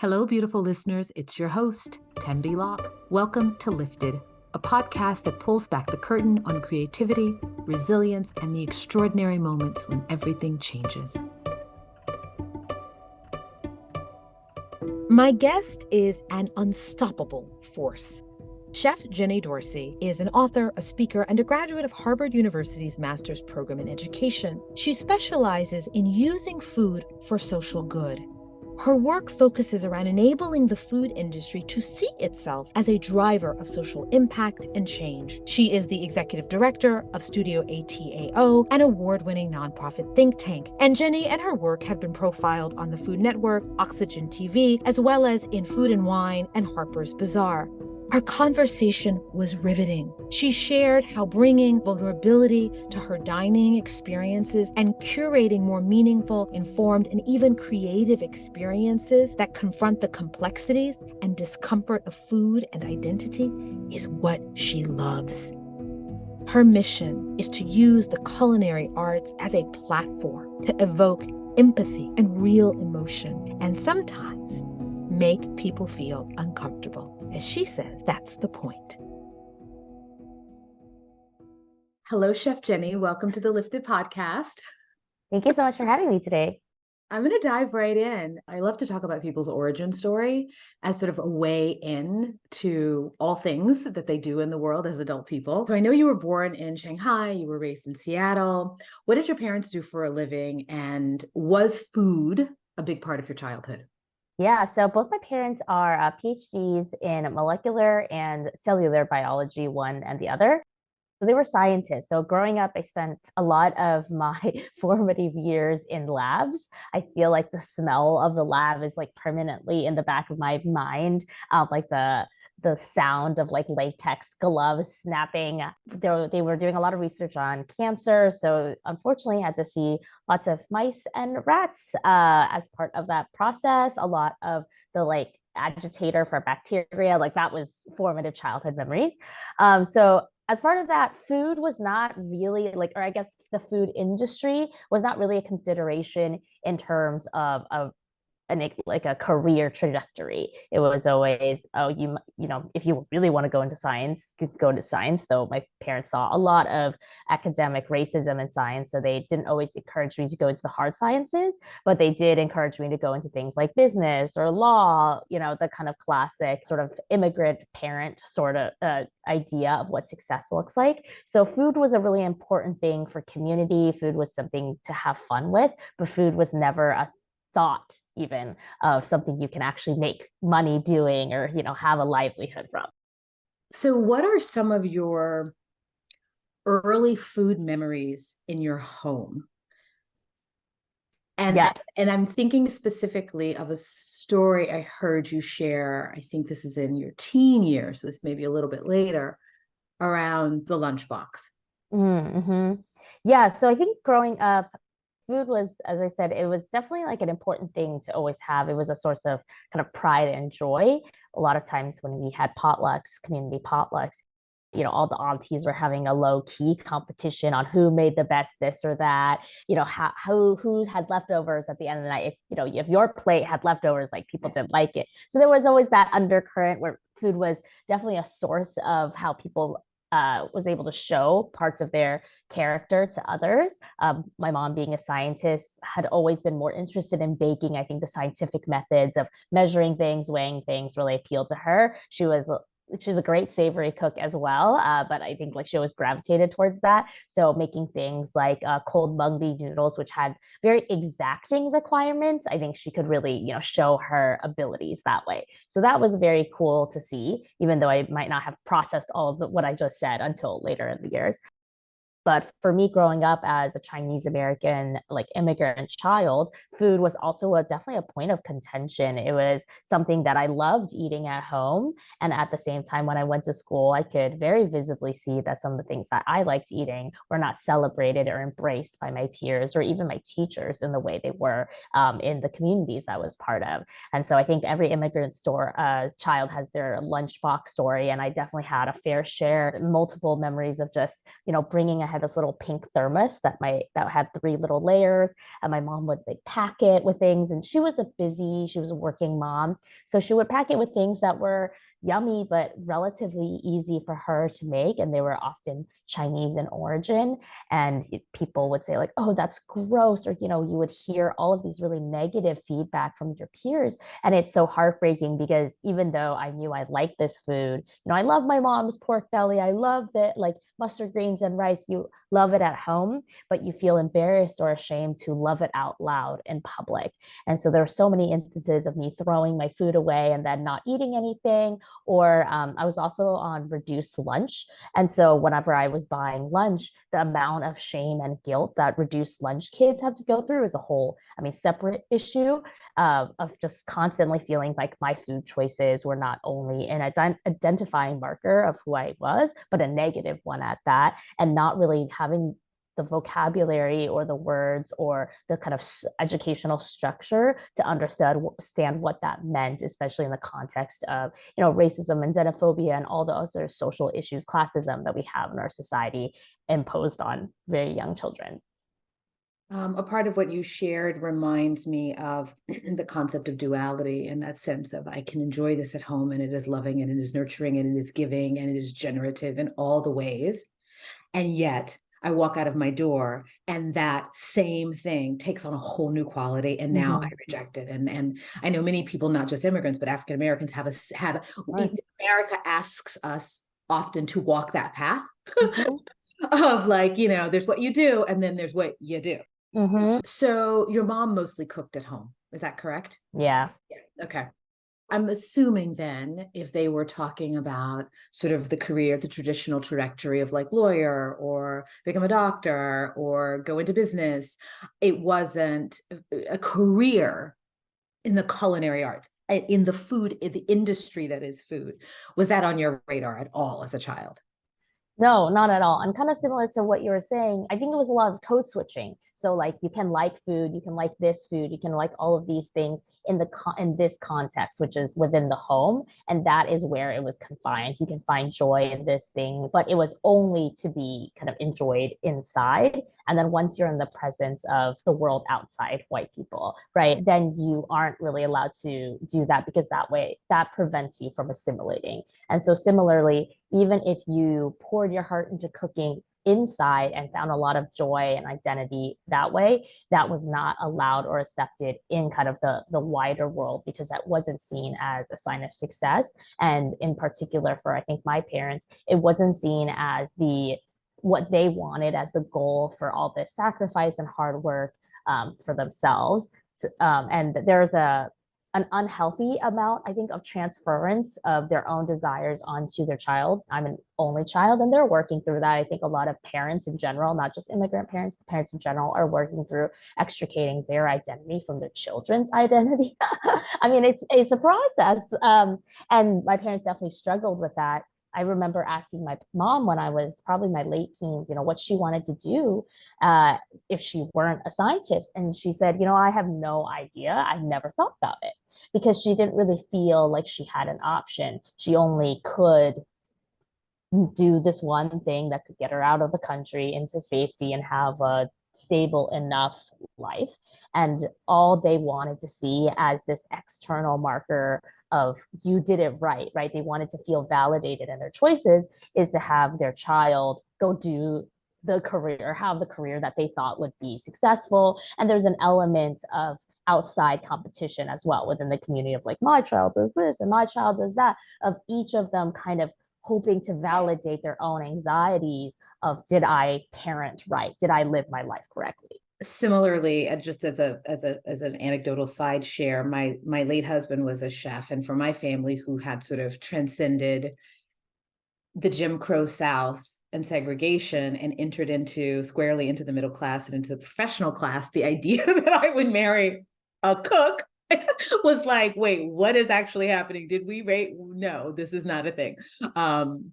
Hello, beautiful listeners. It's your host, Tenby Locke. Welcome to Lifted, a podcast that pulls back the curtain on creativity, resilience, and the extraordinary moments when everything changes. My guest is an unstoppable force. Chef Jenny Dorsey is an author, a speaker, and a graduate of Harvard University's Master's Program in Education. She specializes in using food for social good. Her work focuses around enabling the food industry to see itself as a driver of social impact and change. She is the executive director of Studio ATAO, an award-winning nonprofit think tank. And Jenny and her work have been profiled on the Food Network, Oxygen TV, as well as in Food and Wine and Harper's Bazaar. Our conversation was riveting. She shared how bringing vulnerability to her dining experiences and curating more meaningful, informed, and even creative experiences that confront the complexities and discomfort of food and identity is what she loves. Her mission is to use the culinary arts as a platform to evoke empathy and real emotion, and sometimes make people feel uncomfortable. As she says, that's the point. Hello, Chef Jenny. Welcome to the Lifted podcast. Thank you so much for having me today. I'm going to dive right in. I love to talk about people's origin story as sort of a way in to all things that they do in the world as adult people. So I know you were born in Shanghai, you were raised in Seattle. What did your parents do for a living? And was food a big part of your childhood? Yeah, so both my parents are PhDs in molecular and cellular biology, one and the other. So they were scientists. So growing up, I spent a lot of my formative years in labs. I feel like the smell of the lab is like permanently in the back of my mind, like the sound of like latex gloves snapping. They were doing a lot of research on cancer. So unfortunately, I had to see lots of mice and rats as part of that process. A lot of the like agitator for bacteria, like that was formative childhood memories. So as part of that, food was not really like, or I guess the food industry was not really a consideration in terms of like a career trajectory. It was always, oh, you know, if you really want to go into science, you could go into science. Though my parents saw a lot of academic racism in science, so they didn't always encourage me to go into the hard sciences, but they did encourage me to go into things like business or law. You know, the kind of classic sort of immigrant parent sort of idea of what success looks like. So food was a really important thing for community. Food was something to have fun with, but food was never a thought even of something you can actually make money doing or, you know, have a livelihood from. So what are some of your early food memories in your home? And, yes. and I'm thinking specifically of a story I heard you share. I think this is in your teen years, so this may be a little bit later, around the lunchbox. Mm-hmm. Yeah. So I think growing up, food was, as I said, it was definitely like an important thing to always have. It was a source of kind of pride and joy. A lot of times when we had potlucks, community potlucks, you know, all the aunties were having a low key competition on who made the best this or that, you know, who had leftovers at the end of the night. If, you know, if your plate had leftovers, like people didn't like it. So there was always that undercurrent where food was definitely a source of how people was able to show parts of their character to others. My mom, being a scientist, had always been more interested in baking. I think the scientific methods of measuring things, weighing things really appealed to her. She's a great savory cook as well, but I think like she always gravitated towards that. So making things like cold mung bean noodles, which had very exacting requirements, I think she could really, you know, show her abilities that way. So that was very cool to see, even though I might not have processed all of what I just said until later in the years. But for me, growing up as a Chinese American, like immigrant child, food was also definitely a point of contention. It was something that I loved eating at home. And at the same time, when I went to school, I could very visibly see that some of the things that I liked eating were not celebrated or embraced by my peers or even my teachers in the way they were in the communities I was part of. And so I think every immigrant child has their lunchbox story. And I definitely had a fair share, multiple memories of just, you know, bringing a had this little pink thermos that had three little layers, and my mom would like pack it with things. And she was a working mom, so she would pack it with things that were yummy but relatively easy for her to make, and they were often Chinese in origin. And people would say like, oh, that's gross, or you would hear all of these really negative feedback from your peers. And it's so heartbreaking because even though I knew I liked this food, I love my mom's pork belly, I love it, like mustard greens and rice, you love it at home, but you feel embarrassed or ashamed to love it out loud in public. And so there were so many instances of me throwing my food away and then not eating anything. Or I was also on reduced lunch. And so whenever I was buying lunch, the amount of shame and guilt that reduced lunch kids have to go through is a whole, separate issue of just constantly feeling like my food choices were not only an identifying marker of who I was, but a negative one at that, and not really having the vocabulary or the words or the kind of educational structure to understand what that meant, especially in the context of racism and xenophobia and all the other social issues, classism that we have in our society imposed on very young children. A part of what you shared reminds me of the concept of duality, in that sense of I can enjoy this at home and it is loving and it is nurturing and it is giving and it is generative in all the ways. And yet I walk out of my door and that same thing takes on a whole new quality. And now I reject it. And I know many people, not just immigrants, but African Americans right. America asks us often to walk that path of like, there's what you do and then there's what you do. So your mom mostly cooked at home. Is that correct? Yeah. Okay. I'm assuming then if they were talking about sort of the traditional trajectory of like lawyer or become a doctor or go into business, it wasn't a career in the culinary arts, in the food, in the industry that is food. Was that on your radar at all as a child? No, not at all. And kind of similar to what you were saying, I think it was a lot of code switching. So like you can like food, you can like this food, you can like all of these things in this context, which is within the home, and that is where it was confined. You can find joy in this thing, but it was only to be kind of enjoyed inside. And then once you're in the presence of the world outside white people, right, then you aren't really allowed to do that because that prevents you from assimilating. And so similarly, even if you poured your heart into cooking inside and found a lot of joy and identity that way, that was not allowed or accepted in kind of the wider world because that wasn't seen as a sign of success. And in particular for I think my parents, it wasn't seen as what they wanted as the goal for all this sacrifice and hard work for themselves. And there's an unhealthy amount, I think, of transference of their own desires onto their child. I'm an only child, and they're working through that. I think a lot of parents in general, not just immigrant parents, but parents in general, are working through extricating their identity from their children's identity. I mean, it's a process, and my parents definitely struggled with that. I remember asking my mom when I was probably my late teens, what she wanted to do if she weren't a scientist. And she said, I have no idea. I've never thought about it because she didn't really feel like she had an option. She only could do this one thing that could get her out of the country into safety and have a stable enough life. And all they wanted to see as this external marker of you did it right, right? They wanted to feel validated in their choices is to have their child go do have the career that they thought would be successful. And there's an element of outside competition as well within the community of like, my child does this and my child does that, of each of them kind of hoping to validate their own anxieties of, did I parent right? Did I live my life correctly? Similarly, just as an anecdotal side share, my late husband was a chef, and for my family who had sort of transcended the Jim Crow South and segregation and entered squarely into the middle class and into the professional class, the idea that I would marry a cook was like, wait, what is actually happening? Did we rate? No, this is not a thing.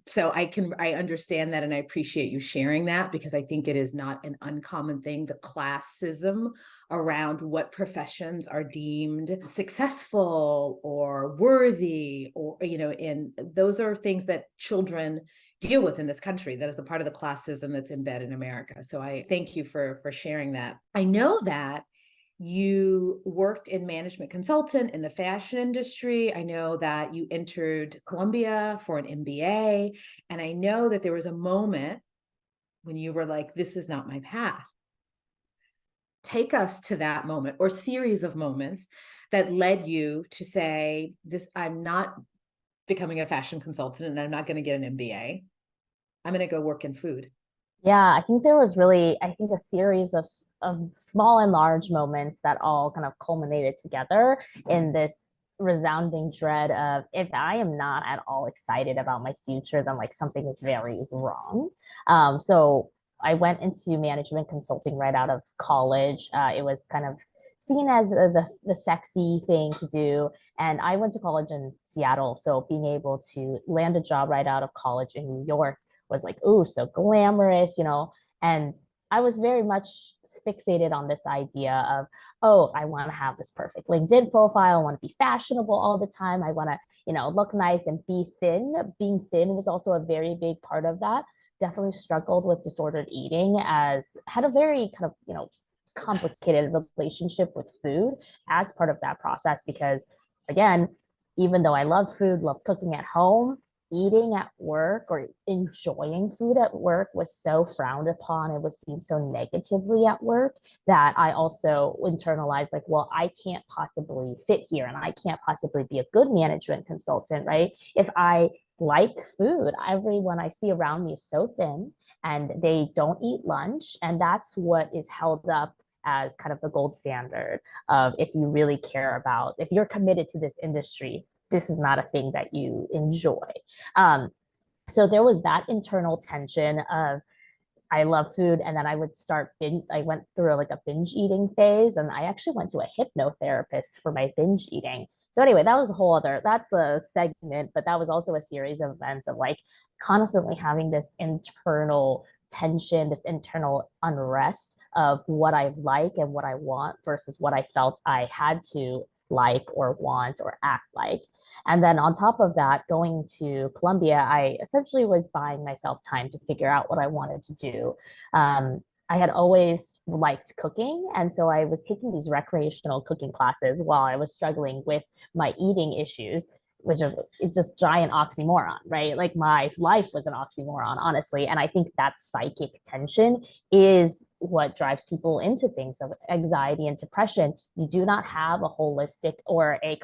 So I understand that, and I appreciate you sharing that, because I think it is not an uncommon thing, the classism around what professions are deemed successful or worthy, or, and those are things that children deal with in this country. That is a part of the classism that's embedded in America. So I thank you for sharing that. I know that you worked in management consultant in the fashion industry. I know that you entered Columbia for an MBA. And I know that there was a moment when you were like, this is not my path. Take us to that moment or series of moments that led you to say, I'm not becoming a fashion consultant and I'm not going to get an MBA. I'm going to go work in food. Yeah, I think there was really, I think, a series of small and large moments that all kind of culminated together in this resounding dread of, if I am not at all excited about my future, then like something is very wrong. So I went into management consulting right out of college. It was kind of seen as the sexy thing to do. And I went to college in Seattle. So being able to land a job right out of college in New York was like, oh, so glamorous, and I was very much fixated on this idea of, oh, I want to have this perfect LinkedIn profile. I want to be fashionable all the time. I want to, look nice and be thin. Being thin was also a very big part of that. Definitely struggled with disordered eating, as had a very kind of, complicated relationship with food as part of that process, because again, even though I love food, love cooking at home, eating at work or enjoying food at work was so frowned upon. It was seen so negatively at work that I also internalized, like, well, I can't possibly fit here and I can't possibly be a good management consultant, right? If I like food, everyone I see around me is so thin and they don't eat lunch. And that's what is held up as kind of the gold standard of, if you really care about, if you're committed to this industry, this is not a thing that you enjoy. Um, so there was that internal tension of, I love food, and then I would start I went through like a binge eating phase, and I actually went to a hypnotherapist for my binge eating. So anyway, that was a whole other, that's a segment, but that was also a series of events of like constantly having this internal tension, this internal unrest of what I like and what I want versus what I felt I had to like or want or act like. And then on top of that, going to Columbia, I essentially was buying myself time to figure out what I wanted to do. I had always liked cooking. And so I was taking these recreational cooking classes while I was struggling with my eating issues, which is, it's just giant oxymoron, right? Like my life was an oxymoron, honestly. And I think that psychic tension is what drives people into things of anxiety and depression. You do not have a holistic or a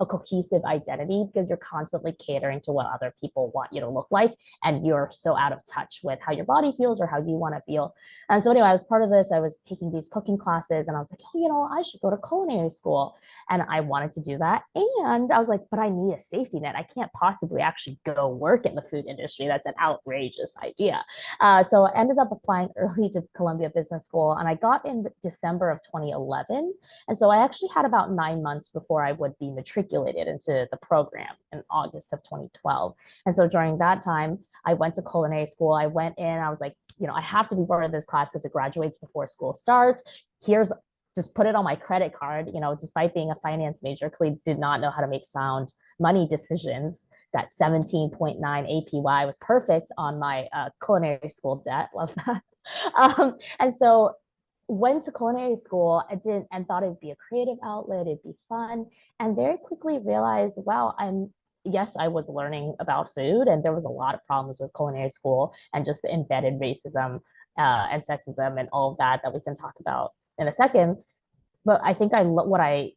cohesive identity because you're constantly catering to what other people want you to look like, and you're so out of touch with how your body feels or how you want to feel. And so anyway, I was part of this. I was taking these cooking classes, and I was like, oh, I should go to culinary school. And I wanted to do that. And I was like, but I need a safety net. I can't possibly actually go work in the food industry. That's an outrageous idea. So I ended up applying early to Columbia Business School, and I got in December of 2011. And so I actually had about 9 months before I would be matriculated into the program in August of 2012. And so during that time, I went to culinary school. I went in, I was like, I have to be part of this class because it graduates before school starts. Here's, just put it on my credit card. Despite being a finance major, clearly did not know how to make sound money decisions. That 17.9 APY was perfect on my culinary school debt. Love that. And so went to culinary school and thought it'd be a creative outlet, it'd be fun, and very quickly realized, wow, yes, I was learning about food, and there was a lot of problems with culinary school and just the embedded racism and sexism and all of that we can talk about in a second. But I think what I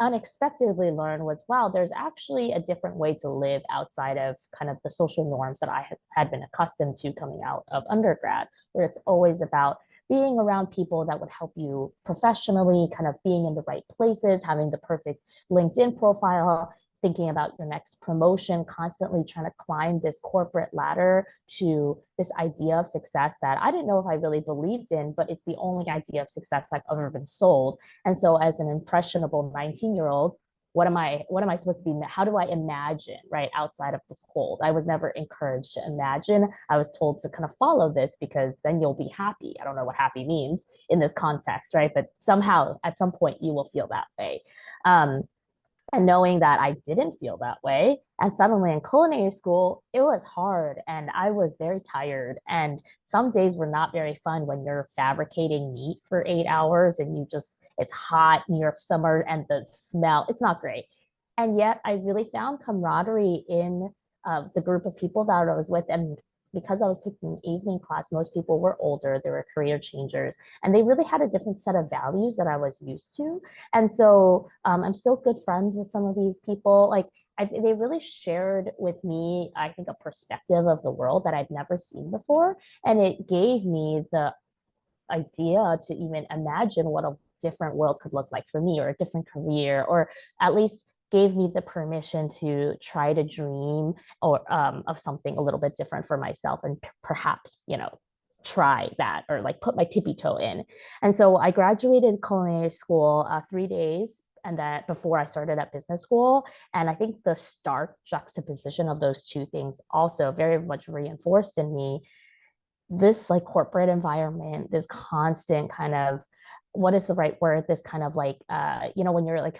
unexpectedly learned was, wow, there's actually a different way to live outside of kind of the social norms that I had been accustomed to coming out of undergrad, where it's always about being around people that would help you professionally, kind of being in the right places, having the perfect LinkedIn profile, thinking about your next promotion, constantly trying to climb this corporate ladder to this idea of success that I didn't know if I really believed in, but it's the only idea of success I've ever been sold. And so as an impressionable 19-year-old, what am I supposed to be? How do I imagine, right, outside of the fold? I was never encouraged to imagine. I was told to kind of follow this because then you'll be happy. I don't know what happy means in this context, right? But somehow at some point you will feel that way. And knowing that I didn't feel that way. And suddenly in culinary school, it was hard and I was very tired. And some days were not very fun when you're fabricating meat for 8 hours and it's hot in Europe summer and the smell, it's not great. And yet I really found camaraderie in the group of people that I was with. And because I was taking evening class, most people were older, they were career changers, and they really had a different set of values that I was used to. And so I'm still good friends with some of these people. Like they really shared with me, I think, a perspective of the world that I've never seen before. And it gave me the idea to even imagine what a different world could look like for me, or a different career, or at least gave me the permission to try to dream or of something a little bit different for myself, and perhaps, try that, or like put my tippy toe in. And so I graduated culinary school 3 days and that before I started at business school. And I think the stark juxtaposition of those two things also very much reinforced in me this like corporate environment, this constant kind of, what is the right word, this kind of like when you're like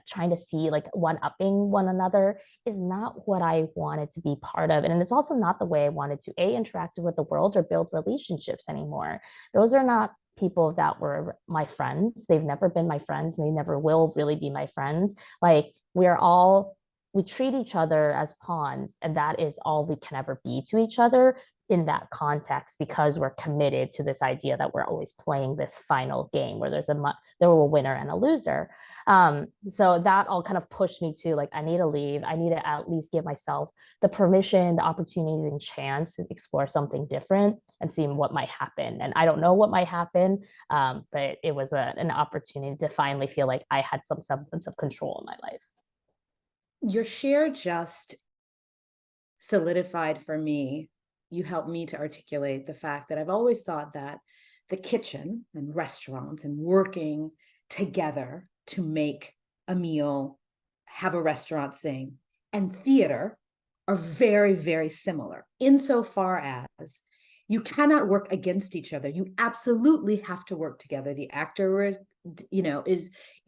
trying to see like one upping one another, is not what I wanted to be part of. And it's also not the way I wanted to interact with the world or build relationships anymore. Those are not people that were my friends. They've never been my friends, and they never will really be my friends. Like we treat each other as pawns, and that is all we can ever be to each other in that context, because we're committed to this idea that we're always playing this final game where there will a winner and a loser. So that all kind of pushed me to like, I need to leave. I need to at least give myself the permission, the opportunity, and chance to explore something different and see what might happen. And I don't know what might happen, but it was an opportunity to finally feel like I had some semblance of control in my life. Your share just solidified for me. You helped me to articulate the fact that I've always thought that the kitchen and restaurants and working together to make a meal, have a restaurant sing, and theater are very, very similar insofar as you cannot work against each other. You absolutely have to work together. The actor,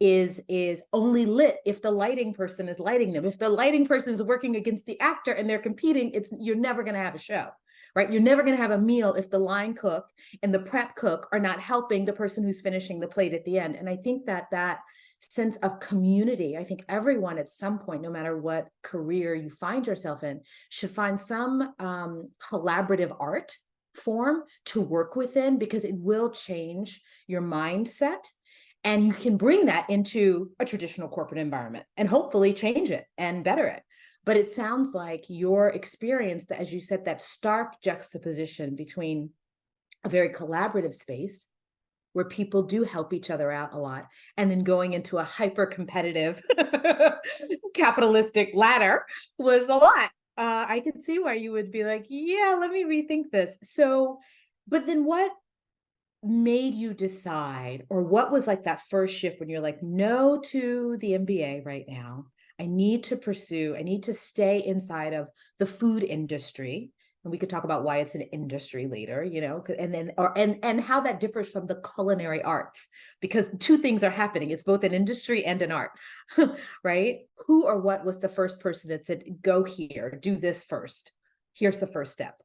is only lit if the lighting person is lighting them. If the lighting person is working against the actor and they're competing, you're never going to have a show, right? You're never going to have a meal if the line cook and the prep cook are not helping the person who's finishing the plate at the end. And I think that sense of community, I think everyone at some point, no matter what career you find yourself in, should find some collaborative art form to work within, because it will change your mindset. And you can bring that into a traditional corporate environment and hopefully change it and better it. But it sounds like your experience, that, as you said, that stark juxtaposition between a very collaborative space where people do help each other out a lot, and then going into a hyper competitive capitalistic ladder was a lot. I could see why you would be like, yeah, let me rethink this. So, but then what made you decide, or what was like that first shift when you're like, no to the MBA right now? I need to stay inside of the food industry. And we could talk about why it's an industry later, and then, and how that differs from the culinary arts, because two things are happening. It's both an industry and an art, right? Who or what was the first person that said, go here, do this first? Here's the first step.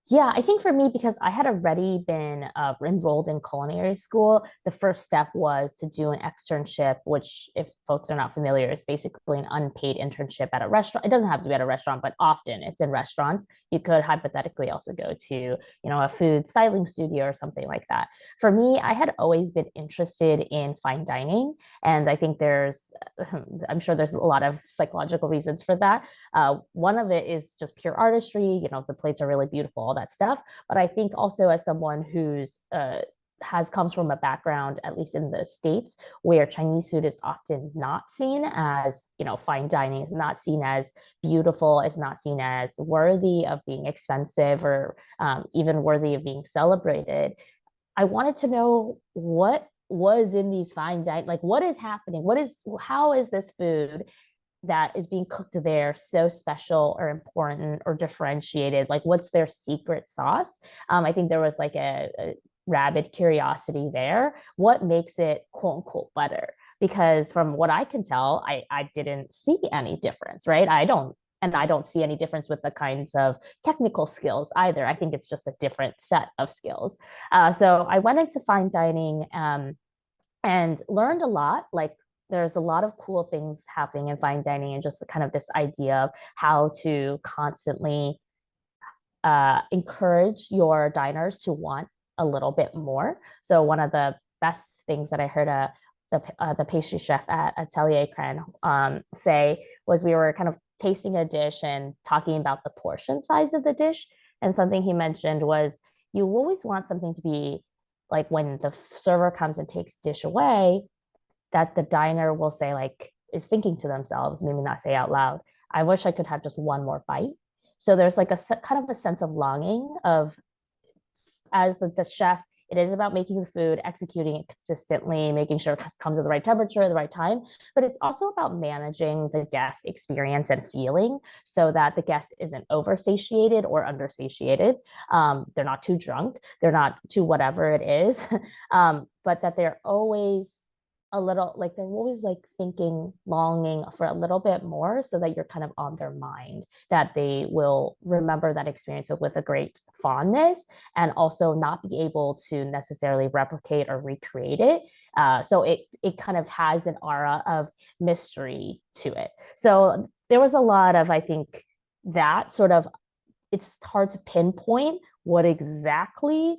Yeah, I think for me, because I had already been enrolled in culinary school, the first step was to do an externship, which, if folks are not familiar, is basically an unpaid internship at a restaurant. It doesn't have to be at a restaurant, but often it's in restaurants. You could hypothetically also go to, a food styling studio or something like that. For me, I had always been interested in fine dining, and I think I'm sure there's a lot of psychological reasons for that. One of it is just pure artistry. The plates are really beautiful, all that stuff. But I think also, as someone who's comes from a background, at least in the States, where Chinese food is often not seen as, fine dining, is not seen as beautiful, it's not seen as worthy of being expensive, or even worthy of being celebrated. I wanted to know what was in these fine dining, like what is happening? How is this food that is being cooked there so special or important or differentiated? Like, what's their secret sauce? I think there was like a rabid curiosity there. What makes it quote unquote better? because from what I can tell, I didn't see any difference, right? I don't see any difference with the kinds of technical skills either. I think it's just a different set of skills. So I went into fine dining and learned a lot. Like there's a lot of cool things happening in fine dining, and just kind of this idea of how to constantly encourage your diners to want a little bit more. So one of the best things that I heard the pastry chef at Atelier Cran say was, we were kind of tasting a dish and talking about the portion size of the dish. And something he mentioned was, you always want something to be like, when the server comes and takes dish away, that the diner will say, like, is thinking to themselves, maybe not say out loud, I wish I could have just one more bite. So there's like a kind of a sense of longing of, as the chef, it is about making the food, executing it consistently, making sure it comes at the right temperature, at the right time. But it's also about managing the guest experience and feeling, so that the guest isn't oversatiated or undersatiated. They're not too drunk, they're not too whatever it is, but that they're always a little, like, they're always like thinking, longing for a little bit more, so that you're kind of on their mind, that they will remember that experience with a great fondness, and also not be able to necessarily replicate or recreate it. So it kind of has an aura of mystery to it. So there was a lot of, I think, that sort of, it's hard to pinpoint what exactly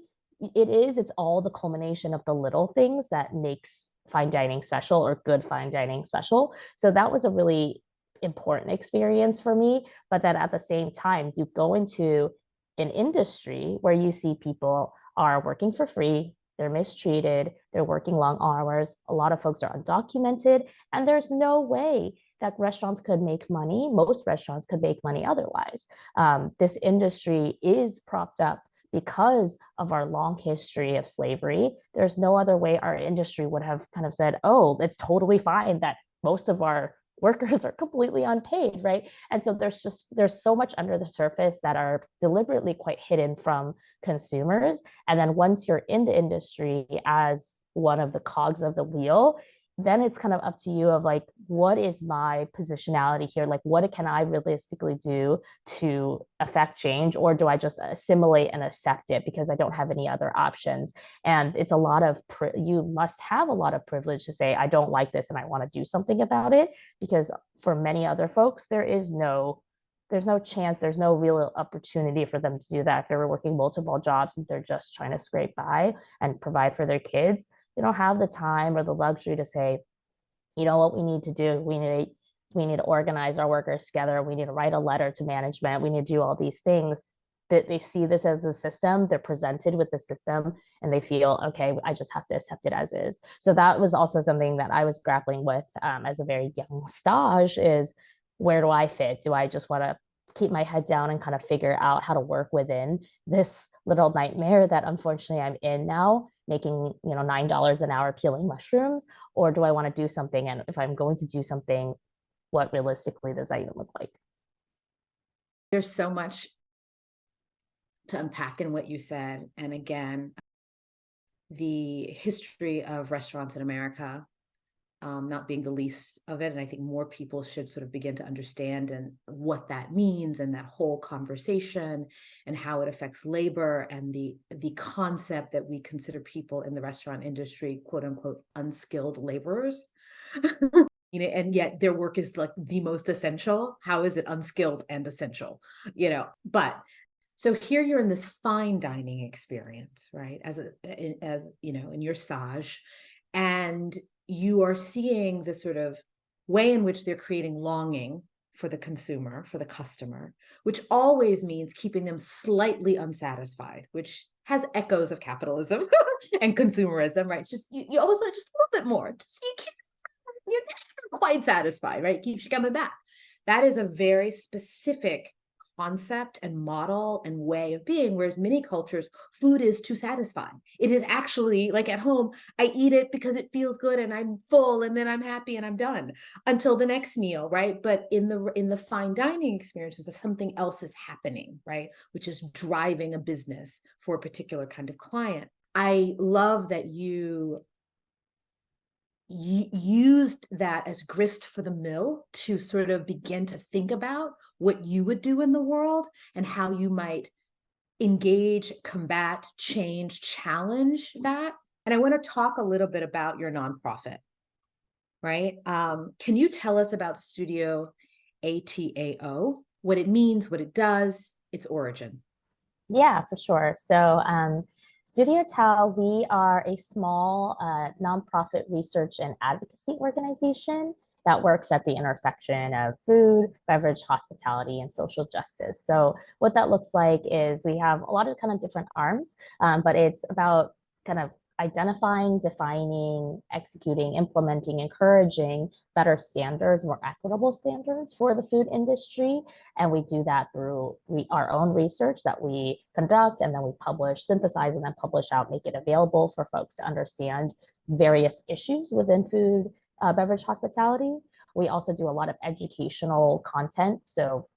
it is. It's all the culmination of the little things that makes fine dining special, or good fine dining special. So that was a really important experience for me. But then at the same time, you go into an industry where you see people are working for free, they're mistreated, they're working long hours, a lot of folks are undocumented, and there's no way that restaurants could make money. Most restaurants could make money otherwise. This industry is propped up because of our long history of slavery. There's no other way our industry would have kind of said, oh, it's totally fine that most of our workers are completely unpaid, right? And so there's so much under the surface that are deliberately quite hidden from consumers. And then once you're in the industry as one of the cogs of the wheel, then it's kind of up to you of like, what is my positionality here? Like, what can I realistically do to affect change? Or do I just assimilate and accept it because I don't have any other options? And it's a lot of, you must have a lot of privilege to say, I don't like this and I want to do something about it. Because for many other folks, there's no chance, there's no real opportunity for them to do that. If they were working multiple jobs and they're just trying to scrape by and provide for their kids, they don't have the time or the luxury to say, you know what we need to do? We need to organize our workers together. We need to write a letter to management. We need to do all these things. That they see this as the system, they're presented with the system, and they feel, okay, I just have to accept it as is. So that was also something that I was grappling with as a very young stage, is where do I fit? Do I just want to keep my head down and kind of figure out how to work within this little nightmare that unfortunately I'm in now, making, $9 an hour peeling mushrooms? Or do I want to do something? And if I'm going to do something, what realistically does that even look like? There's so much to unpack in what you said. And again, the history of restaurants in America, not being the least of it. And I think more people should sort of begin to understand and what that means, and that whole conversation, and how it affects labor, and the concept that we consider people in the restaurant industry, quote unquote, unskilled laborers. And yet their work is like the most essential. How is it unskilled and essential? But so here you're in this fine dining experience, right? As in your stage, and you are seeing the sort of way in which they're creating longing for the consumer, for the customer, which always means keeping them slightly unsatisfied, which has echoes of capitalism and consumerism, right? Just you always want just a little bit more. Just you're never quite satisfied, right? Keeps you coming back. That is a very specific concept and model and way of being, whereas many cultures, food is to satisfy. It is actually like at home, I eat it because it feels good and I'm full, and then I'm happy and I'm done until the next meal, right? But in the fine dining experiences, something else is happening, right? Which is driving a business for a particular kind of client. I love that you used that as grist for the mill to sort of begin to think about what you would do in the world and how you might engage, combat, change, challenge that. And I want to talk a little bit about your nonprofit, right? Can you tell us about Studio ATAO, what it means, what it does, its origin? Yeah, for sure. So, Studio Tao, we are a small nonprofit research and advocacy organization that works at the intersection of food, beverage, hospitality, and social justice. So, what that looks like is we have a lot of kind of different arms, but it's about kind of identifying, defining, executing, implementing, encouraging better standards, more equitable standards for the food industry. And we do that through our own research that we conduct, and then we publish, synthesize, and then publish out, make it available for folks to understand various issues within food, beverage, hospitality. We also do a lot of educational content. So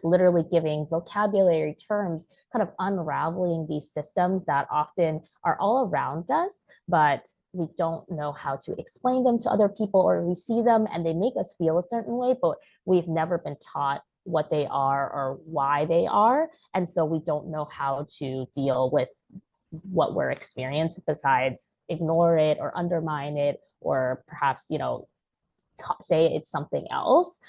literally giving vocabulary terms, kind of unraveling these systems that often are all around us, but we don't know how to explain them to other people, or we see them and they make us feel a certain way, but we've never been taught what they are or why they are. And so we don't know how to deal with what we're experiencing besides ignore it or undermine it, or perhaps, say it's something else,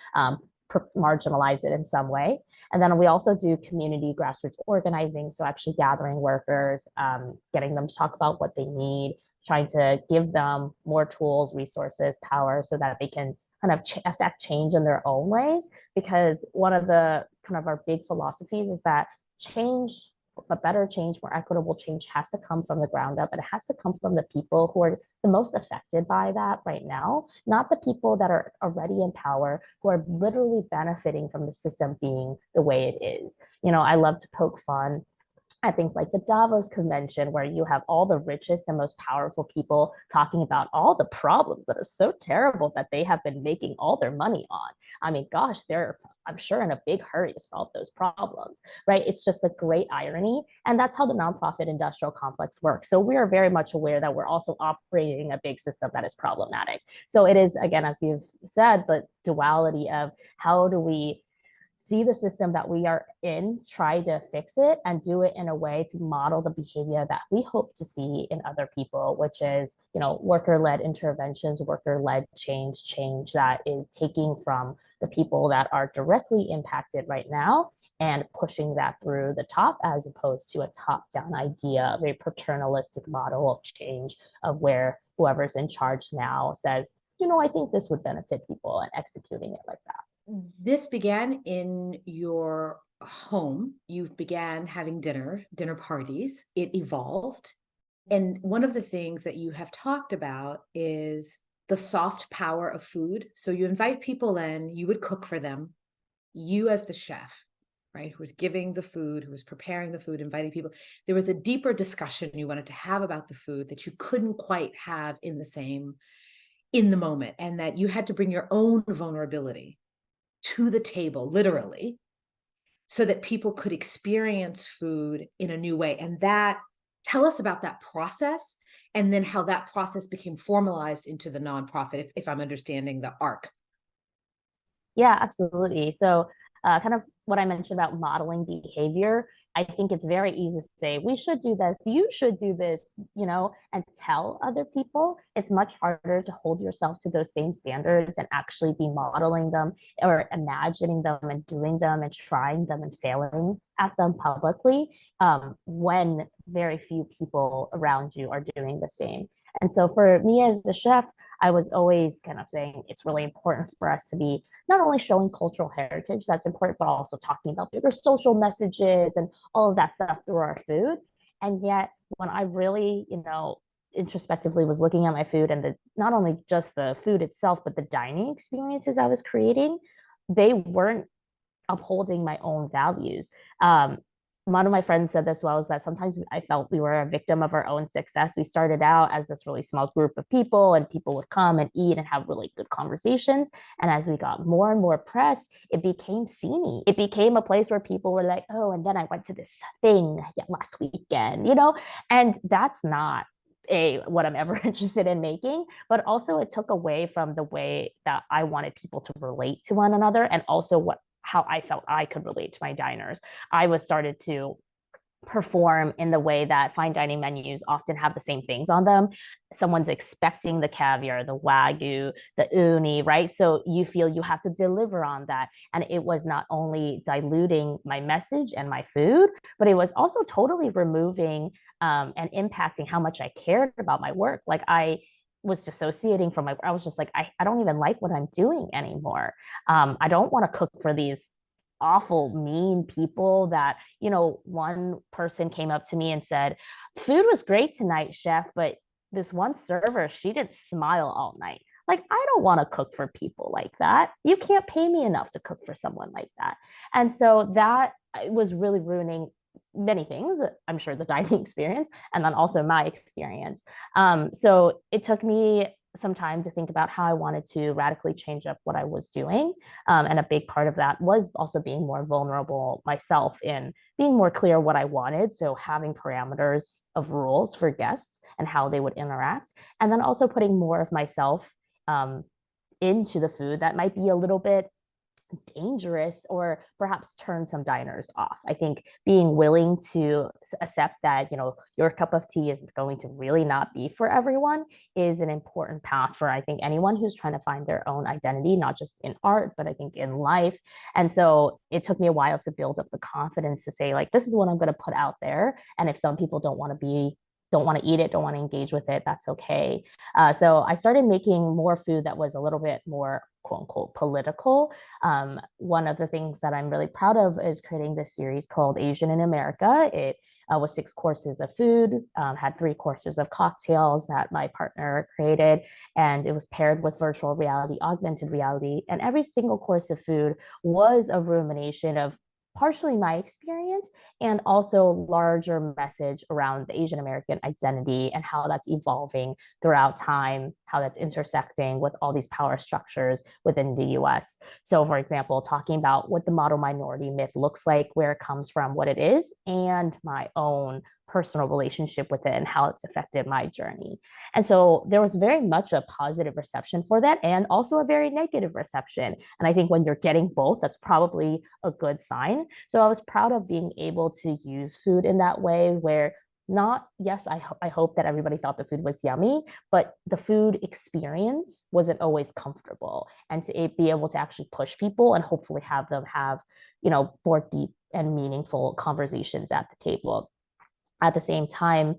marginalize it in some way. And then we also do community grassroots organizing. So actually gathering workers, getting them to talk about what they need, trying to give them more tools, resources, power, so that they can kind of affect change in their own ways. Because one of the kind of our big philosophies is that change, a better change, more equitable change, has to come from the ground up. And it has to come from the people who are the most affected by that right now, not the people that are already in power, who are literally benefiting from the system being the way it is. I love to poke fun at things like the Davos Convention, where you have all the richest and most powerful people talking about all the problems that are so terrible that they have been making all their money on. I mean, gosh, they're, I'm sure, in a big hurry to solve those problems, right? It's just a great irony. And that's how the nonprofit industrial complex works. So we are very much aware that we're also operating a big system that is problematic. So it is, again, as you've said, the duality of how do we see the system that we are in, try to fix it, and do it in a way to model the behavior that we hope to see in other people, which is, worker-led interventions, worker-led change that is taking from the people that are directly impacted right now and pushing that through the top, as opposed to a top-down idea of a paternalistic model of change, of where whoever's in charge now says, I think this would benefit people, and executing it like that. This began in your home. You began having dinner parties. It evolved. And one of the things that you have talked about is the soft power of food. So you invite people in, you would cook for them, you as the chef, right, who was giving the food, who was preparing the food, inviting people. There was a deeper discussion you wanted to have about the food that you couldn't quite have in the moment, and that you had to bring your own vulnerability to the table, literally, so that people could experience food in a new way. And tell us about that process, and then how that process became formalized into the nonprofit, if I'm understanding the arc. Yeah, absolutely. So, kind of what I mentioned about modeling behavior, I think it's very easy to say, we should do this, you should do this, and tell other people. It's much harder to hold yourself to those same standards and actually be modeling them, or imagining them and doing them and trying them and failing at them publicly, when very few people around you are doing the same. And so for me as the chef, I was always kind of saying it's really important for us to be not only showing cultural heritage, that's important, but also talking about bigger social messages and all of that stuff through our food. And yet, when I really, introspectively was looking at my food, and not only just the food itself, but the dining experiences I was creating, they weren't upholding my own values. One of my friends said this well, is that sometimes I felt we were a victim of our own success. We started out as this really small group of people, and people would come and eat and have really good conversations. And as we got more and more press, it became sceney. It became a place where people were like, oh, and then I went to this thing last weekend, and that's not what I'm ever interested in making, but also it took away from the way that I wanted people to relate to one another, and also how I felt I could relate to my diners. I was started to perform in the way that fine dining menus often have the same things on them. Someone's expecting the caviar, the wagyu, the uni, right? So you feel you have to deliver on that. And it was not only diluting my message and my food, but it was also totally removing and impacting how much I cared about my work. Like I was dissociating from I was just like, I don't even like what I'm doing anymore. I don't want to cook for these awful, mean people that, one person came up to me and said, food was great tonight, chef, but this one server, she didn't smile all night. Like, I don't want to cook for people like that. You can't pay me enough to cook for someone like that. And so that was really ruining many things. I'm sure the dining experience, and then also my experience. So it took me some time to think about how I wanted to radically change up what I was doing. And a big part of that was also being more vulnerable myself in being more clear what I wanted. So having parameters of rules for guests and how they would interact. And then also putting more of myself into the food that might be a little bit dangerous or perhaps turn some diners off. I think being willing to accept that, your cup of tea is going to really not be for everyone is an important path for, I think, anyone who's trying to find their own identity, not just in art, but I think in life. And so it took me a while to build up the confidence to say, like, this is what I'm going to put out there. And if some people don't want to eat it, don't want to engage with it, that's okay. So I started making more food that was a little bit more quote unquote political. One of the things that I'm really proud of is creating this series called Asian in America. It was 6 courses of food, had 3 courses of cocktails that my partner created, and it was paired with virtual reality, augmented reality. And every single course of food was a rumination of partially my experience and also larger message around the Asian American identity and how that's evolving throughout time, how that's intersecting with all these power structures within the US. So, for example, talking about what the model minority myth looks like, where it comes from, what it is, and my own personal relationship with it and how it's affected my journey. And so there was very much a positive reception for that and also a very negative reception. And I think when you're getting both, that's probably a good sign. So I was proud of being able to use food in that way where not, yes, I hope that everybody thought the food was yummy, but the food experience wasn't always comfortable. And to be able to actually push people and hopefully have them have, more deep and meaningful conversations at the table. At the same time,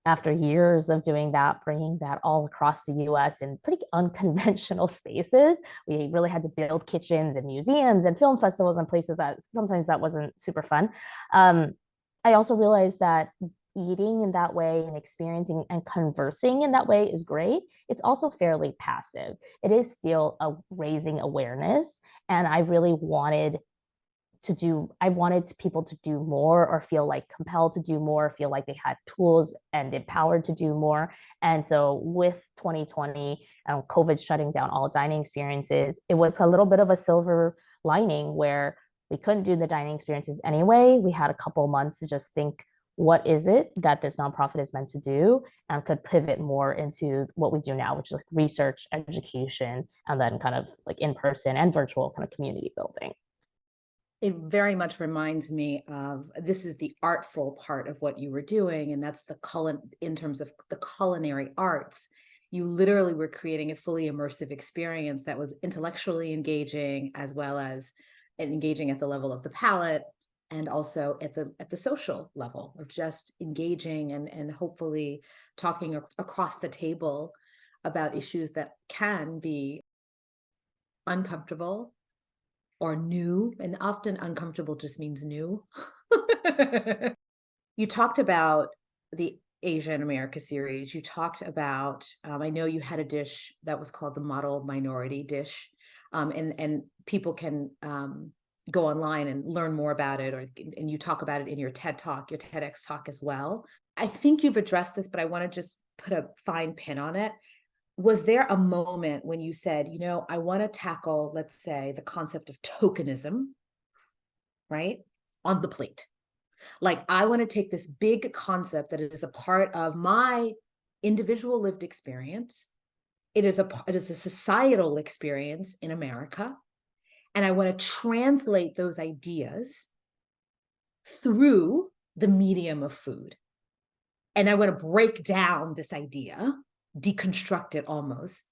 after years of doing that, bringing that all across the US in pretty unconventional spaces, we really had to build kitchens and museums and film festivals and places that sometimes that wasn't super fun. I also realized that eating in that way and experiencing and conversing in that way is great. It's also fairly passive. It is still raising awareness. And I wanted people to do more or feel like compelled to do more, feel like they had tools and empowered to do more. And so with 2020, COVID shutting down all dining experiences, it was a little bit of a silver lining where we couldn't do the dining experiences anyway. We had a couple of months to just think, what is it that this nonprofit is meant to do, and could pivot more into what we do now, which is like research, education, and then kind of like in-person and virtual kind of community building. It very much reminds me of, this is the artful part of what you were doing, and that's in terms of the culinary arts. You literally were creating a fully immersive experience that was intellectually engaging, as well as engaging at the level of the palate, and also at the social level of just engaging and hopefully talking across the table about issues that can be uncomfortable or new, and often uncomfortable just means new. You talked about the Asian America series. You talked about, I know you had a dish that was called the model minority dish, and people can go online and learn more about it, and you talk about it in your TED Talk, your TEDx talk as well. I think you've addressed this, but I want to just put a fine pin on it. Was there a moment when you said, I want to tackle, let's say, the concept of tokenism, right, on the plate? Like, I want to take this big concept that is a part of my individual lived experience. It is a societal experience in America. And I want to translate those ideas through the medium of food. And I want to break down this idea, deconstruct it almost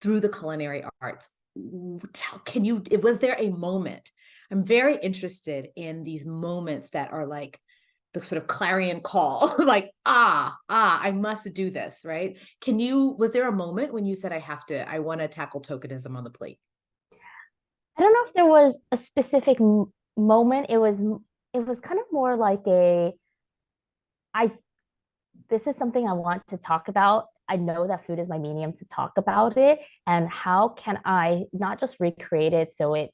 through the culinary arts. Was there a moment? I'm very interested in these moments that are like the sort of clarion call, like, I must do this, right? Was there a moment when you said, I want to tackle tokenism on the plate? I don't know if there was a specific moment. It was kind of more like I this is something I want to talk about. I know that food is my medium to talk about it. And how can I not just recreate it so it's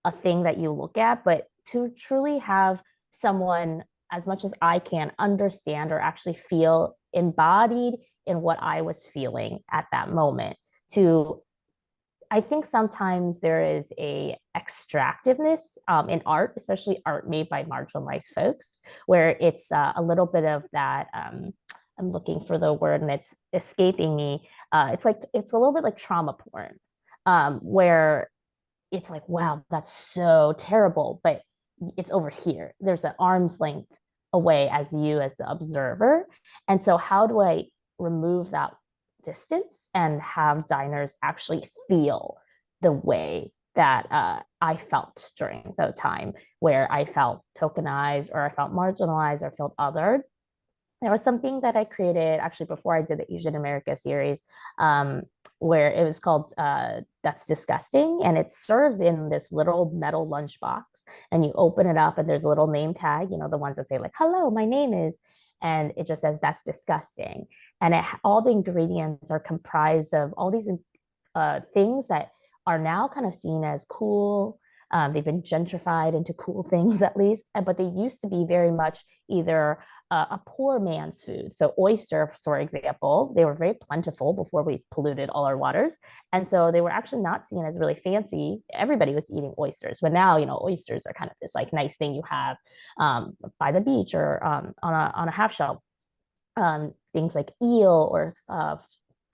a thing that you look at, but to truly have someone, as much as I can, understand or actually feel embodied in what I was feeling at that moment. To I think sometimes there is a extractiveness in art, especially art made by marginalized folks, where it's a little bit of that. I'm looking for the word and it's escaping me. It's a little bit like trauma porn, where it's like, wow, that's so terrible, but it's over here. There's an arm's length away as you as the observer. And so how do I remove that distance and have diners actually feel the way that I felt during the time where I felt tokenized or I felt marginalized or felt othered? There was something that I created actually before I did the Asian America series, where it was called That's Disgusting. And it's served in this little metal lunchbox. And you open it up, and there's a little name tag, the ones that say, like, hello, my name is, and it just says, that's disgusting. And all the ingredients are comprised of all these things that are now kind of seen as cool. They've been gentrified into cool things, at least, but they used to be very much either a poor man's food. So oysters, for example, they were very plentiful before we polluted all our waters. And so they were actually not seen as really fancy. Everybody was eating oysters. But now, oysters are kind of this like nice thing you have by the beach or on a half shell. Things like eel or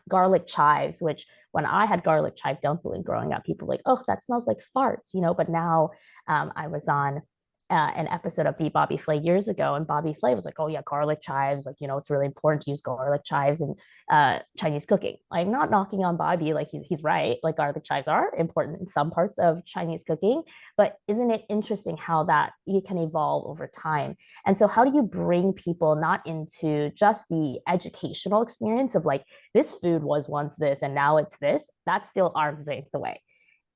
garlic chives, which when I had garlic chive dumpling growing up, people were like, oh, that smells like farts, But now I was on an episode of Beat Bobby Flay years ago, and Bobby Flay was like, oh yeah, garlic chives, like, it's really important to use garlic chives in Chinese cooking. Like, not knocking on Bobby, like he's right, like garlic chives are important in some parts of Chinese cooking, but isn't it interesting how that it can evolve over time? And so how do you bring people not into just the educational experience of like, this food was once this and now it's this? That's still arm's length away.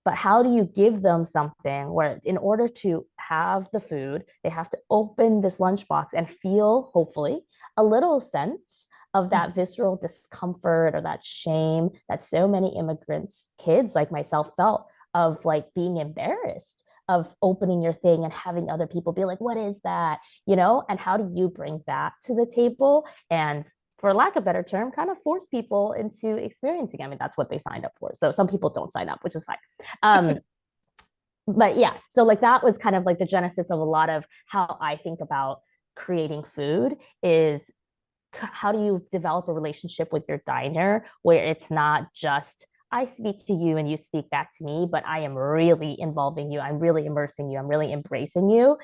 But how do you give them something where, in order to have the food, they have to open this lunchbox and feel, hopefully, a little sense of that visceral discomfort or that shame that so many immigrants, kids like myself, felt, of like being embarrassed of opening your thing and having other people be like, what is that? And how do you bring that to the table? And for lack of a better term, kind of force people into experiencing. I mean, that's what they signed up for. So some people don't sign up, which is fine. But yeah, so like that was kind of like the genesis of a lot of how I think about creating food is how do you develop a relationship with your diner where it's not just I speak to you and you speak back to me, but I am really involving you. I'm really immersing you. I'm really embracing you,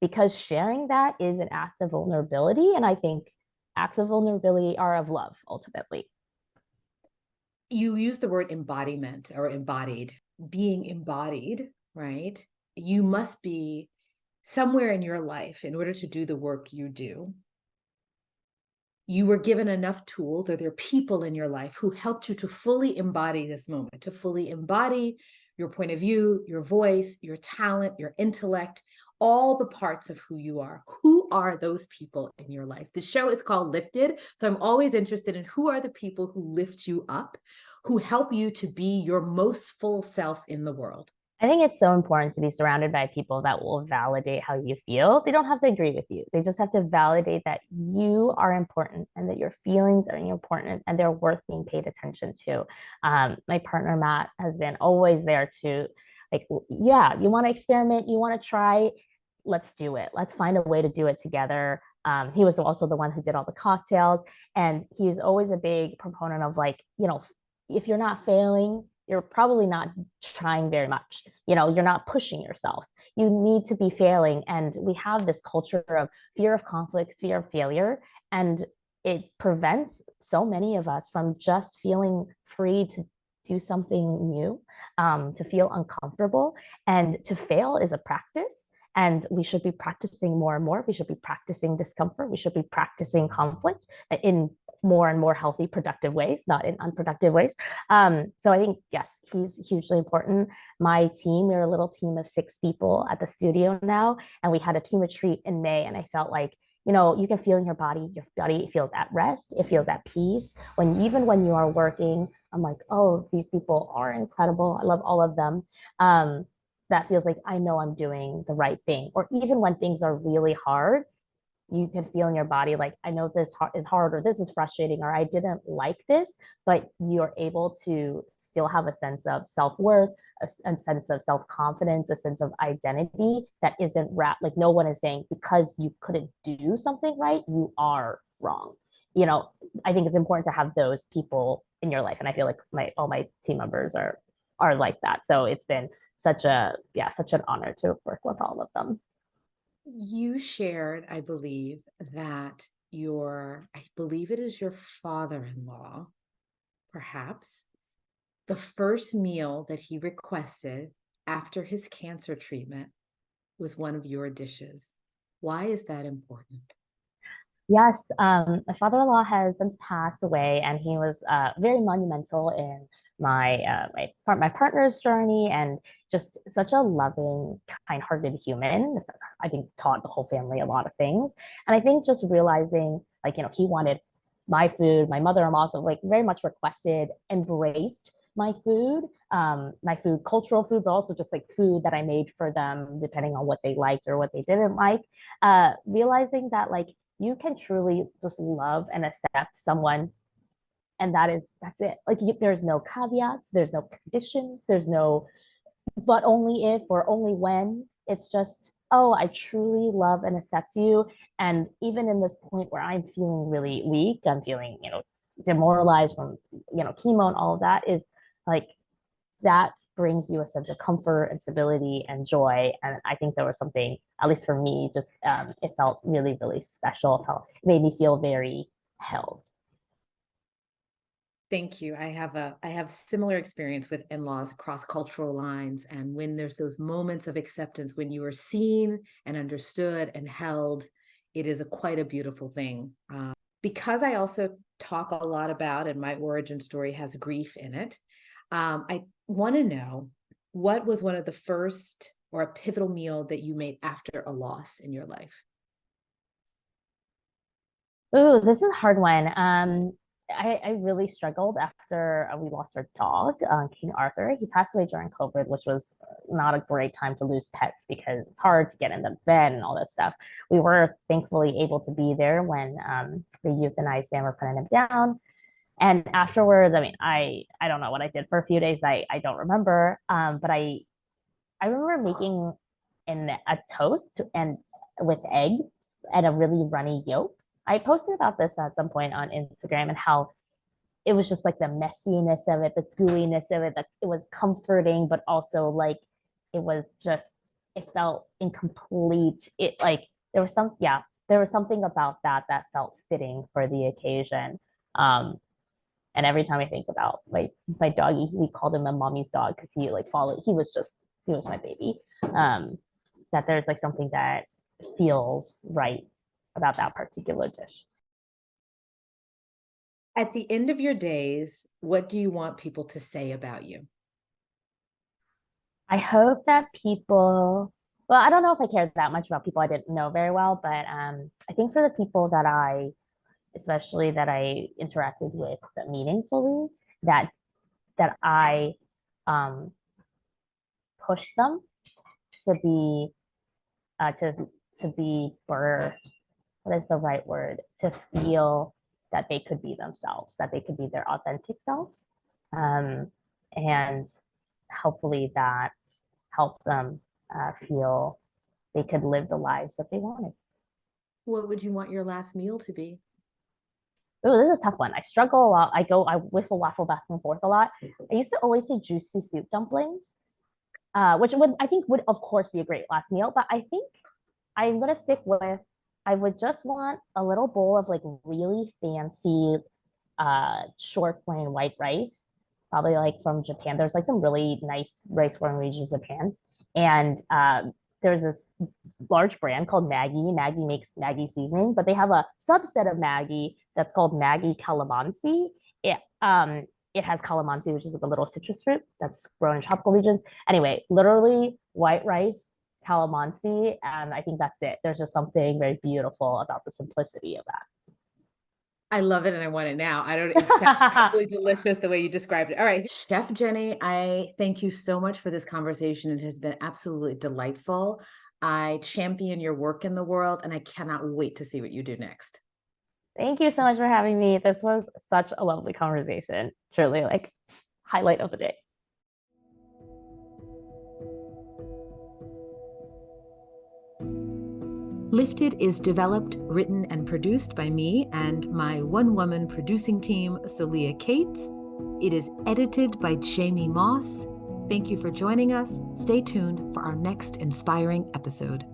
because sharing that is an act of vulnerability. And I think acts of vulnerability are of love, ultimately. You use the word embodiment or embodied. Being embodied, right? You must be somewhere in your life in order to do the work you do. You were given enough tools, or there are people in your life who helped you to fully embody this moment, to fully embody your point of view, your voice, your talent, your intellect, all the parts of who you are. Who are those people in your life? The show is called Lifted. So I'm always interested in who are the people who lift you up, who help you to be your most full self in the world. I think it's so important to be surrounded by people that will validate how you feel. They don't have to agree with you. They just have to validate that you are important and that your feelings are important and they're worth being paid attention to. My partner, Matt, has been always there to like, yeah, you want to experiment, you want to try, let's do it. Let's find a way to do it together. He was also the one who did all the cocktails. And he's always a big proponent of like, if you're not failing, you're probably not trying very much. You're not pushing yourself. You need to be failing. And we have this culture of fear of conflict, fear of failure. And it prevents so many of us from just feeling free to do something new, to feel uncomfortable. And to fail is a practice. And we should be practicing more and more. We should be practicing discomfort. We should be practicing conflict in more and more healthy, productive ways, not in unproductive ways. So I think, yes, he's hugely important. My team, we're a little team of 6 people at the studio now, and we had a team retreat in May, and I felt like, you can feel in your body feels at rest, it feels at peace. Even when you are working, I'm like, oh, these people are incredible. I love all of them. That feels like I know I'm doing the right thing. Or even when things are really hard, you can feel in your body like, I know this is hard, or this is frustrating, or I didn't like this, but you're able to still have a sense of self-worth, a sense of self-confidence, a sense of identity that isn't wrapped, like no one is saying because you couldn't do something right, you are wrong. I think it's important to have those people in your life. And I feel like all my team members are like that. So it's been such an honor to work with all of them. You shared, I believe, that I believe it is your father-in-law, perhaps, the first meal that he requested after his cancer treatment was one of your dishes. Why is that important? Yes, my father-in-law has since passed away, and he was very monumental in my partner's journey, and just such a loving, kind-hearted human. I think taught the whole family a lot of things, and I think just realizing, like, he wanted my food. My mother-in-law also like very much requested, embraced my food, cultural food, but also just like food that I made for them, depending on what they liked or what they didn't like. Realizing that like you can truly just love and accept someone, and that's it. Like there's no caveats, there's no conditions, there's no but only if or only when. It's just, oh, I truly love and accept you. And even in this point where I'm feeling really weak, I'm feeling, demoralized from, chemo and all of that, is like that brings you a sense of comfort and stability and joy. And I think there was something, at least for me, just it felt really, really special. It made me feel very held. Thank you. I have similar experience with in-laws across cultural lines. And when there's those moments of acceptance, when you are seen and understood and held, it is quite a beautiful thing. Because I also talk a lot about, and my origin story has grief in it, I want to know, what was one of the first or a pivotal meal that you made after a loss in your life? Ooh, this is a hard one. I really struggled after we lost our dog, King Arthur. He passed away during COVID, which was not a great time to lose pets because it's hard to get in the bed and all that stuff. We were thankfully able to be there when they euthanized him or putting him down. And afterwards, I mean, I don't know what I did for a few days. I don't remember. But I remember making a toast and with egg and a really runny yolk. I posted about this at some point on Instagram and how it was just like the messiness of it, the gooiness of it, that it was comforting, but also like it was just it felt incomplete. It like there was something about that felt fitting for the occasion. Um, and every time I think about my doggy, we called him a mommy's dog because he like followed. He was my baby. That there's like something that feels right about that particular dish. At the end of your days, what do you want people to say about you? I hope that people, well, I don't know if I care that much about people I didn't know very well, but I think for the people that especially that I interacted with meaningfully, that I um, push them to be uh, to to be what is the right word, to feel that they could be themselves, that they could be their authentic selves, um, and hopefully that helped them feel they could live the lives that they wanted. What would you want your last meal to be? Oh, this is a tough one. I struggle a lot. I whiffle waffle back and forth a lot. I used to always say juicy soup dumplings, which would I think would of course be a great last meal. But I think I'm gonna stick with I would just want a little bowl of like really fancy short plain white rice, probably like from Japan. There's like some really nice rice growing regions of Japan. And there's this large brand called Maggie. Maggie makes Maggie seasoning, but they have a subset of Maggie that's called Maggie calamansi. It has calamansi, which is like a little citrus fruit that's grown in tropical regions. Anyway, literally white rice, calamansi, and I think that's it. There's just something very beautiful about the simplicity of that. I love it and I want it now. It sounds absolutely delicious the way you described it. All right, Chef Jenny, I thank you so much for this conversation. It has been absolutely delightful. I champion your work in the world and I cannot wait to see what you do next. Thank you so much for having me. This was such a lovely conversation. Truly, like, highlight of the day. Lifted is developed, written, and produced by me and my one-woman producing team, Celia Cates. It is edited by Jamie Moss. Thank you for joining us. Stay tuned for our next inspiring episode.